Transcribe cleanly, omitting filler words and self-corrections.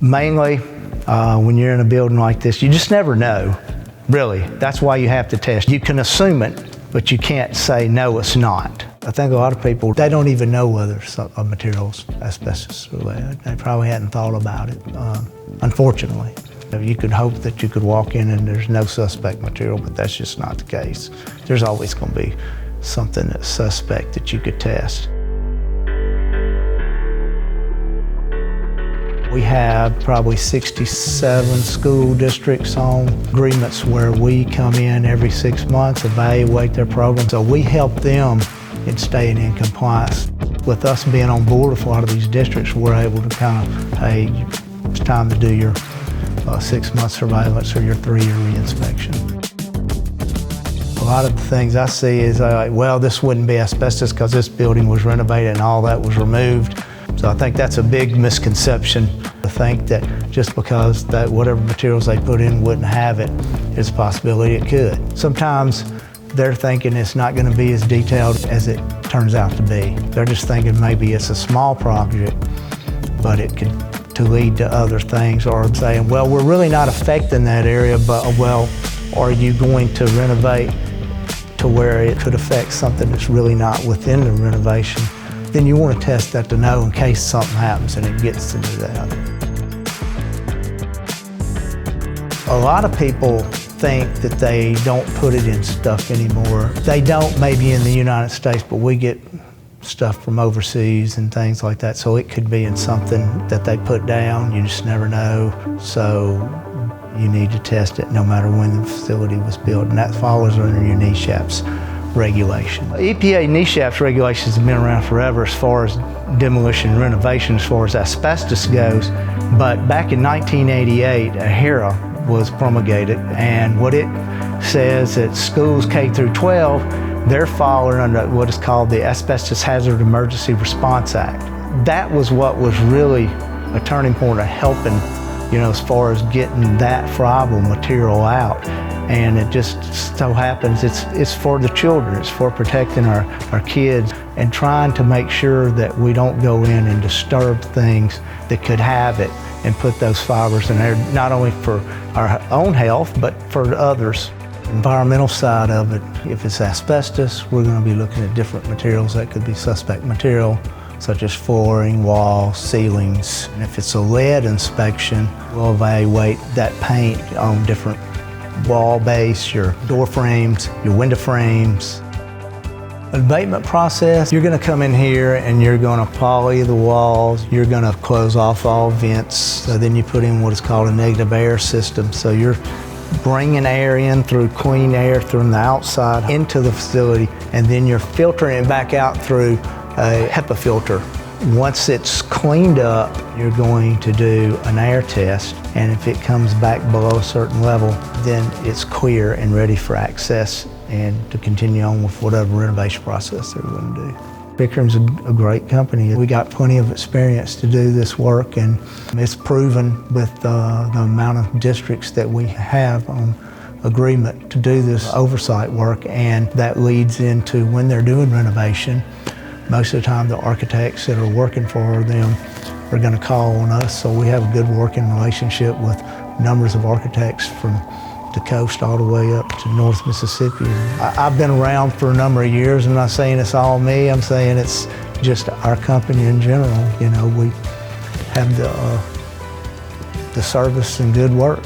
Mainly, when you're in a building like this, you just never know, really. That's why you have to test. You can assume it, but you can't say, no, it's not. I think a lot of people, they don't even know whether a material's asbestos related. They probably hadn't thought about it, unfortunately. You could hope that you could walk in and there's no suspect material, but that's just not the case. There's always going to be something that's suspect that you could test. We have probably 67 school districts on agreements where we come in every 6 months, evaluate their program. So we help them in staying in compliance. With us being on board with a lot of these districts, we're able to kind of, hey, it's time to do your 6-month surveillance or your 3-year reinspection. A lot of the things I see is like, well, this wouldn't be asbestos because this building was renovated and all that was removed. So I think that's a big misconception to think that just because that whatever materials they put in wouldn't have it, there's a possibility it could. Sometimes they're thinking it's not going to be as detailed as it turns out to be. They're just thinking maybe it's a small project, but it could to lead to other things, or saying, well, we're really not affecting that area, but well, are you going to renovate to where it could affect something that's really not within the renovation? Then you want to test that to know in case something happens and it gets to do that. A lot of people think that they don't put it in stuff anymore. They don't maybe in the United States, but we get stuff from overseas and things like that. So it could be in something that they put down, you just never know. So you need to test it no matter when the facility was built, and that follows under your NESHAP's regulation. EPA NESHAP's regulations have been around forever as far as demolition and renovation, as far as asbestos goes. But back in 1988, a HERA was promulgated, and what it says that schools K through 12, they're falling under what is called the Asbestos Hazard Emergency Response Act. That was what was really a turning point of helping, as far as getting that friable material out. And it just so happens it's for the children, it's for protecting our kids and trying to make sure that we don't go in and disturb things that could have it and put those fibers in there, not only for our own health, but for others. Environmental side of it, if it's asbestos, we're going to be looking at different materials that could be suspect material, such as flooring, walls, ceilings. And if it's a lead inspection, we'll evaluate that paint on different wall base, your door frames, your window frames. Abatement process, you're going to come in here and you're going to poly the walls, you're going to close off all vents, so then you put in what is called a negative air system. So you're bringing air in through clean air from the outside into the facility, and then you're filtering it back out through a HEPA filter. Once it's cleaned up, you're going to do an air test, and if it comes back below a certain level, then it's clear and ready for access and to continue on with whatever renovation process they're going to do. Pickering's a great company. We got plenty of experience to do this work, and it's proven with the amount of districts that we have on agreement to do this oversight work, and that leads into when they're doing renovation. Most of the time the architects that are working for them are going to call on us, so we have a good working relationship with numbers of architects from the coast all the way up to North Mississippi. I've been around for a number of years. I'm not saying it's all me, I'm saying it's just our company in general. We have the service and good work.